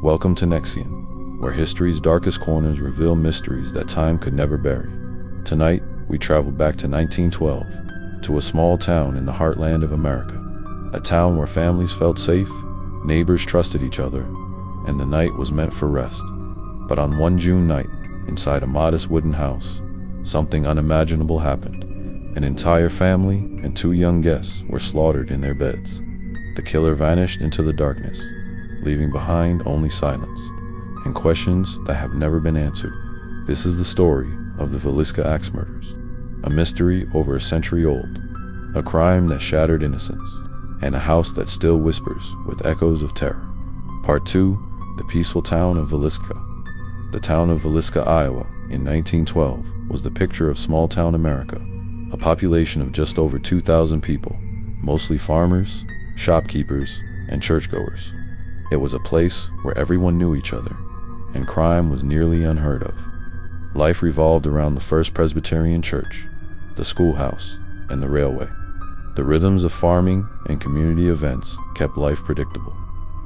Welcome to NEXION, where history's darkest corners reveal mysteries that time could never bury. Tonight, we travel back to 1912, to a small town in the heartland of America. A town where families felt safe, neighbors trusted each other, and the night was meant for rest. But on one June night, inside a modest wooden house, something unimaginable happened. An entire family and 2 young guests were slaughtered in their beds. The killer vanished into the darkness, leaving behind only silence and questions that have never been answered. This is the story of the Villisca Axe Murders, a mystery over a century old, a crime that shattered innocence, and a house that still whispers with echoes of terror. Part 2, the peaceful town of Villisca. The town of Villisca, Iowa, in 1912, was the picture of small-town America, a population of just over 2,000 people, mostly farmers, shopkeepers, and churchgoers. It was a place where everyone knew each other, and crime was nearly unheard of. Life revolved around the First Presbyterian Church, the schoolhouse, and the railway. The rhythms of farming and community events kept life predictable.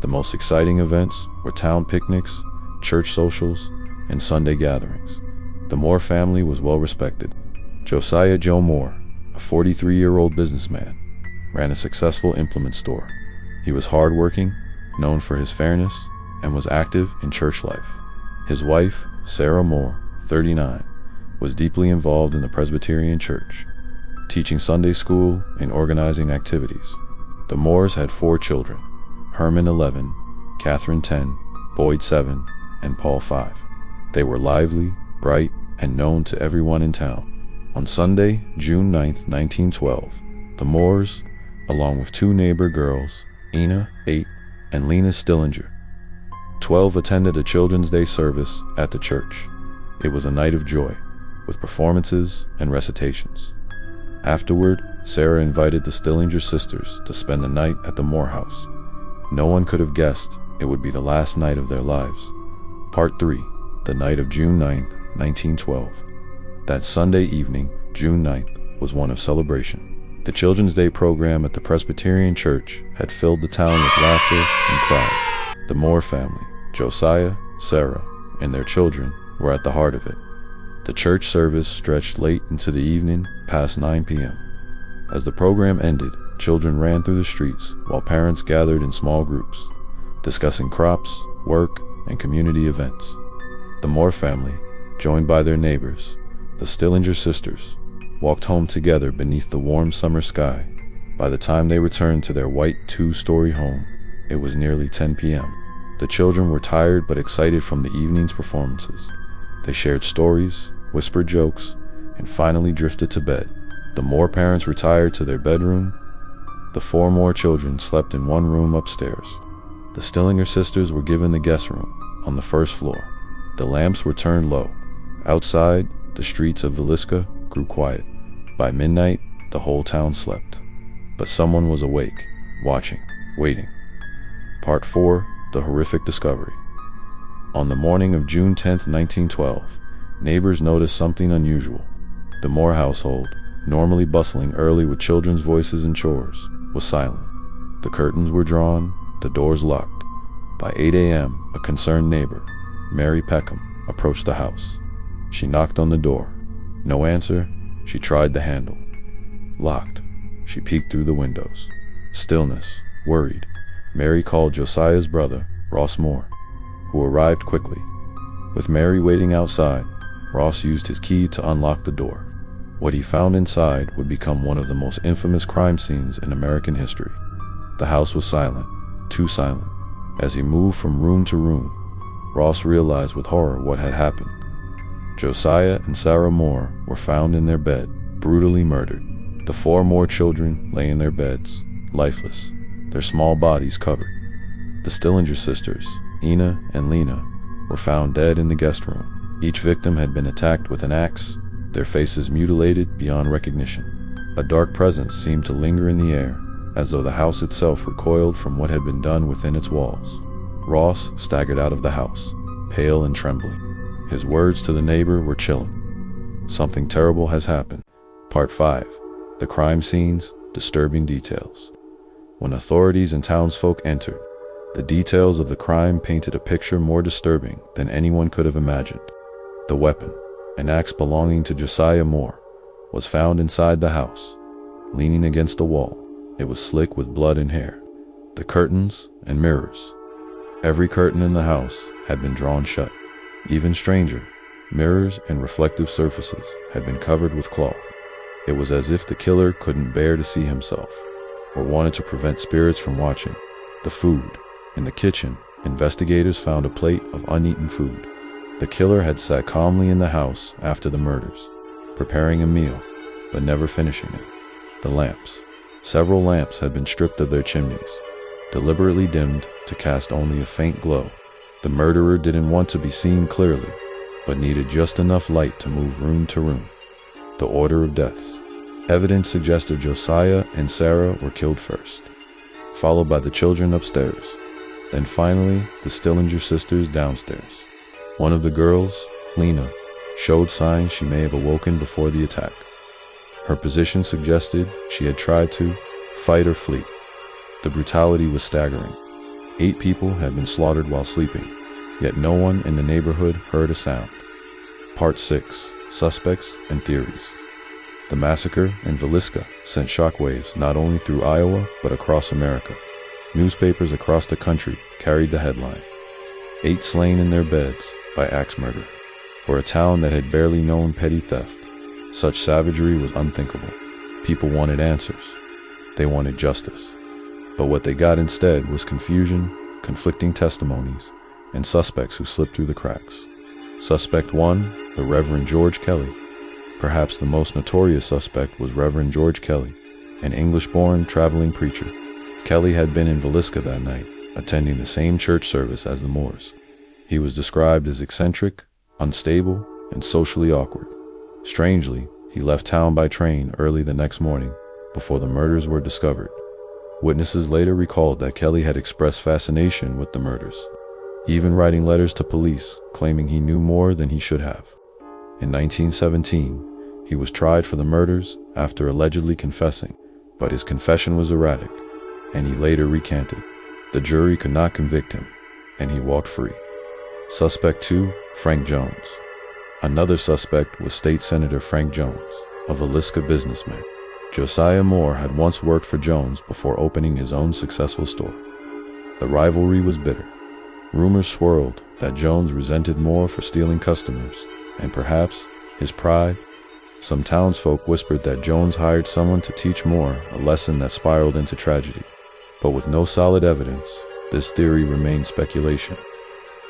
The most exciting events were town picnics, church socials, and Sunday gatherings. The Moore family was well respected. Josiah Joe Moore, a 43-year-old businessman, ran a successful implement store. He was hardworking, known for his fairness, and was active in church life. His wife, Sarah Moore, 39, was deeply involved in the Presbyterian Church, teaching Sunday school and organizing activities. The Moores had 4 children: Herman 11, Catherine 10, Boyd 7, and Paul 5. They were lively, bright, and known to everyone in town. On Sunday, June 9, 1912, the Moores, along with 2 neighbor girls, Ina, 8, and Lena Stillinger, 12, attended a Children's Day service at the church. It was a night of joy, with performances and recitations. Afterward, Sarah invited the Stillinger sisters to spend the night at the Moore house. No one could have guessed it would be the last night of their lives. Part 3, the night of June 9, 1912. That Sunday evening, June 9th, was one of celebration. The Children's Day program at the Presbyterian Church had filled the town with laughter and pride. The Moore family, Josiah, Sarah, and their children, were at the heart of it. The church service stretched late into the evening, past 9 p.m. As the program ended, children ran through the streets while parents gathered in small groups, discussing crops, work, and community events. The Moore family, joined by their neighbors, the Stillinger sisters, walked home together beneath the warm summer sky. By the time they returned to their white 2-story home, it was nearly 10 p.m. The children were tired but excited from the evening's performances. They shared stories, whispered jokes, and finally drifted to bed. The Moore parents retired to their bedroom. The 4 Moore children slept in one room upstairs. The Stillinger sisters were given the guest room on the first floor. The lamps were turned low. Outside, the streets of Villisca grew quiet. By midnight, the whole town slept. But someone was awake, watching, waiting. Part 4, the horrific discovery. On the morning of June 10, 1912, neighbors noticed something unusual. The Moore household, normally bustling early with children's voices and chores, was silent. The curtains were drawn, the doors locked. By 8 a.m., a concerned neighbor, Mary Peckham, approached the house. She knocked on the door. No answer. She tried the handle. Locked. She peeked through the windows. Stillness. Worried, Mary called Josiah's brother, Ross Moore, who arrived quickly. With Mary waiting outside, Ross used his key to unlock the door. What he found inside would become one of the most infamous crime scenes in American history. The house was silent, too silent. As he moved from room to room, Ross realized with horror what had happened. Josiah and Sarah Moore were found in their bed, brutally murdered. The 4 Moore children lay in their beds, lifeless, their small bodies covered. The Stillinger sisters, Ina and Lena, were found dead in the guest room. Each victim had been attacked with an axe, their faces mutilated beyond recognition. A dark presence seemed to linger in the air, as though the house itself recoiled from what had been done within its walls. Ross staggered out of the house, pale and trembling. His words to the neighbor were chilling. Something terrible has happened. Part 5, the crime scenes, disturbing details. When authorities and townsfolk entered, The details of the crime painted a picture more disturbing than anyone could have imagined. The weapon, an axe belonging to Josiah Moore, was found inside the house, leaning against the wall. It was slick with blood and hair. The curtains and mirrors. Every curtain in the house had been drawn shut. Even stranger, mirrors and reflective surfaces had been covered with cloth. It was as if the killer couldn't bear to see himself, or wanted to prevent spirits from watching. The food. In the kitchen, investigators found a plate of uneaten food. The killer had sat calmly in the house after the murders, preparing a meal, but never finishing it. The lamps. Several lamps had been stripped of their chimneys, deliberately dimmed to cast only a faint glow. The murderer didn't want to be seen clearly, but needed just enough light to move room to room. The order of deaths. Evidence suggested Josiah and Sarah were killed first, followed by the children upstairs, then finally the Stillinger sisters downstairs. One of the girls, Lena, showed signs she may have awoken before the attack. Her position suggested she had tried to fight or flee. The brutality was staggering. 8 people had been slaughtered while sleeping, yet no one in the neighborhood heard a sound. Part 6. Suspects and Theories. The massacre in Villisca sent shockwaves not only through Iowa but across America. Newspapers across the country carried the headline, 8 slain in their beds by axe murder. For a town that had barely known petty theft, such savagery was unthinkable. People wanted answers. They wanted justice. But what they got instead was confusion, conflicting testimonies, and suspects who slipped through the cracks. Suspect 1, the Reverend George Kelly. Perhaps the most notorious suspect was Reverend George Kelly, an English-born traveling preacher. Kelly had been in Villisca that night, attending the same church service as the Moores. He was described as eccentric, unstable, and socially awkward. Strangely, he left town by train early the next morning, before the murders were discovered. Witnesses later recalled that Kelly had expressed fascination with the murders, even writing letters to police claiming he knew more than he should have. In 1917, he was tried for the murders after allegedly confessing, but his confession was erratic, and he later recanted. The jury could not convict him, and he walked free. Suspect 2, Frank Jones. Another suspect was State Senator Frank Jones, a Villisca businessman. Josiah Moore had once worked for Jones before opening his own successful store. The rivalry was bitter. Rumors swirled that Jones resented Moore for stealing customers, and perhaps his pride. Some townsfolk whispered that Jones hired someone to teach Moore a lesson that spiraled into tragedy. But with no solid evidence, this theory remained speculation.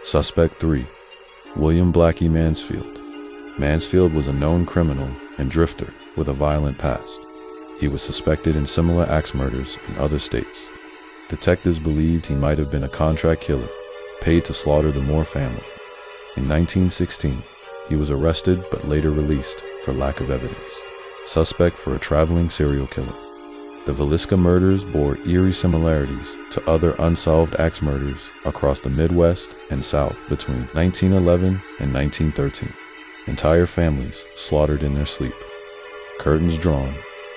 Suspect 3, William Blackie Mansfield. Mansfield was a known criminal and drifter with a violent past. He was suspected in similar axe murders in other states. Detectives believed he might have been a contract killer, paid to slaughter the Moore family. In 1916, he was arrested but later released for lack of evidence. Suspect for a traveling serial killer. The Villisca murders bore eerie similarities to other unsolved axe murders across the Midwest and South between 1911 and 1913. Entire families slaughtered in their sleep. Curtains drawn,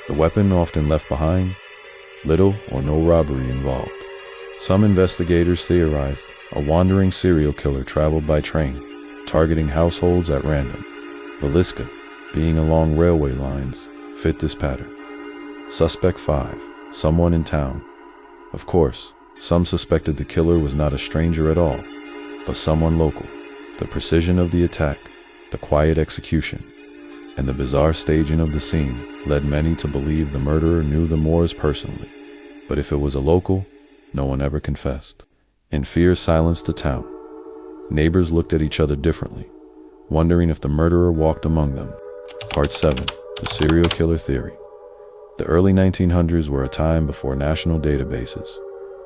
the weapon often left behind, little or no robbery involved. Some investigators theorized a wandering serial killer traveled by train, targeting households at random. Villisca, being along railway lines, fit this pattern. Suspect 5, someone in town. Of course, some suspected the killer was not a stranger at all, but someone local. The precision of the attack, the quiet execution, and the bizarre staging of the scene led many to believe the murderer knew the Moores personally. But if it was a local, no one ever confessed. And fear silenced the town. Neighbors looked at each other differently, wondering if the murderer walked among them. Part 7, the serial killer theory. The early 1900s were a time before national databases,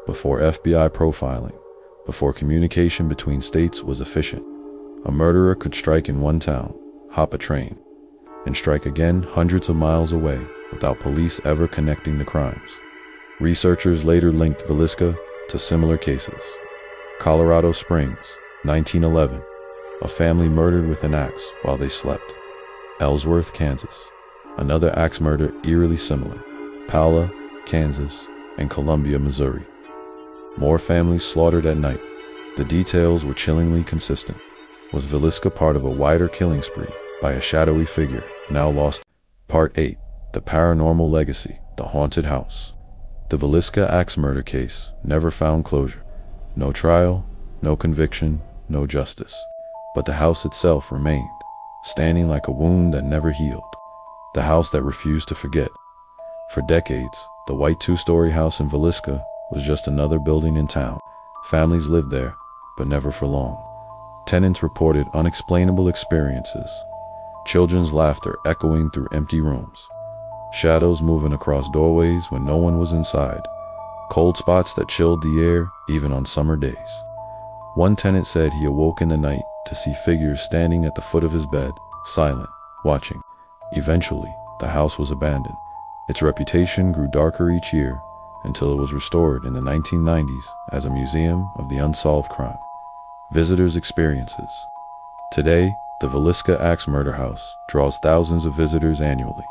before FBI profiling, before communication between states was efficient. A murderer could strike in one town, hop a train, and strike again hundreds of miles away without police ever connecting the crimes. Researchers later linked Villisca to similar cases. Colorado Springs, 1911, a family murdered with an axe while they slept. Ellsworth, Kansas, another axe murder eerily similar. Paola, Kansas, and Columbia, Missouri. More families slaughtered at night. The details were chillingly consistent. Was Villisca part of a wider killing spree by a shadowy figure, now lost? Part 8. The Paranormal Legacy, the Haunted House. The Villisca Axe murder case never found closure. No trial, no conviction, no justice. But the house itself remained, standing like a wound that never healed. The house that refused to forget. For decades, the white two-story house in Villisca was just another building in town. Families lived there, but never for long. Tenants reported unexplainable experiences. Children's laughter echoing through empty rooms. Shadows moving across doorways when no one was inside. Cold spots that chilled the air even on summer days. One tenant said he awoke in the night to see figures standing at the foot of his bed, silent, watching. Eventually, the house was abandoned. Its reputation grew darker each year until it was restored in the 1990s as a museum of the unsolved crime. Visitors' experiences. Today, the Villisca Axe Murder House draws thousands of visitors annually.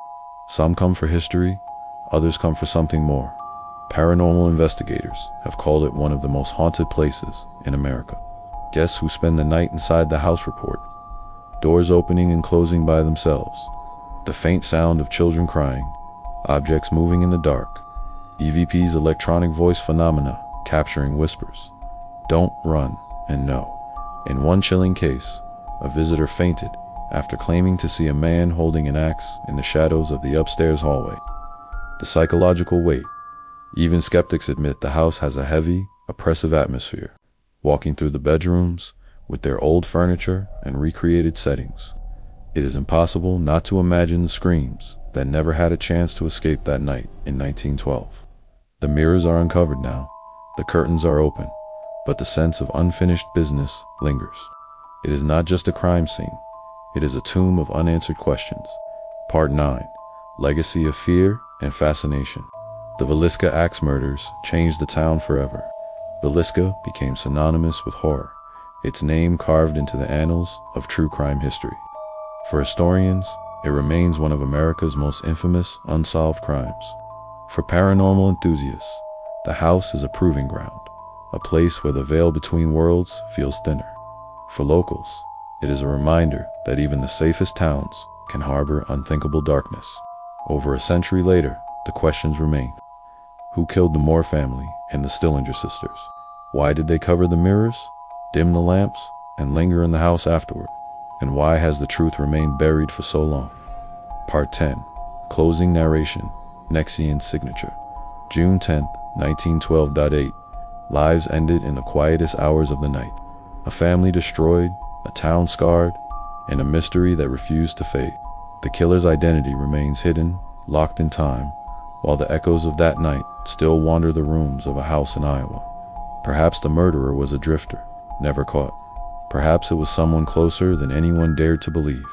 Some come for history, others come for something more. Paranormal investigators have called it one of the most haunted places in America. Guests who spend the night inside the house report. Doors opening and closing by themselves. The faint sound of children crying. Objects moving in the dark. EVP's electronic voice phenomena capturing whispers. Don't run, and no. In one chilling case, a visitor fainted after claiming to see a man holding an axe in the shadows of the upstairs hallway. The psychological weight. Even skeptics admit the house has a heavy, oppressive atmosphere. Walking through the bedrooms, with their old furniture and recreated settings, it is impossible not to imagine the screams that never had a chance to escape that night in 1912. The mirrors are uncovered now, the curtains are open, but the sense of unfinished business lingers. It is not just a crime scene, it is a tomb of unanswered questions. Part 9. Legacy of Fear and Fascination. The Villisca Axe Murders changed the town forever. Villisca became synonymous with horror, its name carved into the annals of true crime history. For historians, it remains one of America's most infamous unsolved crimes. For paranormal enthusiasts, the house is a proving ground, a place where the veil between worlds feels thinner. For locals, it is a reminder that even the safest towns can harbor unthinkable darkness. Over a century later, the questions remain. Who killed the Moore family and the Stillinger sisters? Why did they cover the mirrors, dim the lamps, and linger in the house afterward? And why has the truth remained buried for so long? Part 10. Closing narration. NEXION signature. June 10, 1912.8. Lives ended in the quietest hours of the night. A family destroyed, a town scarred, and a mystery that refused to fade. The killer's identity remains hidden, locked in time, while the echoes of that night still wander the rooms of a house in Iowa. Perhaps the murderer was a drifter, never caught. Perhaps it was someone closer than anyone dared to believe.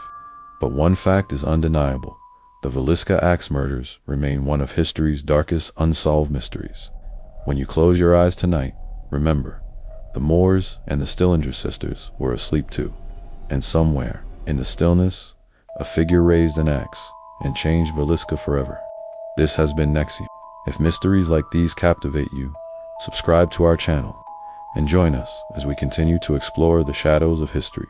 But one fact is undeniable. The Villisca Axe Murders remain one of history's darkest unsolved mysteries. When you close your eyes tonight, remember, the Moores and the Stillinger sisters were asleep too. And somewhere, in the stillness, a figure raised an axe and changed Villisca forever. This has been NEXION. If mysteries like these captivate you, subscribe to our channel and join us as we continue to explore the shadows of history.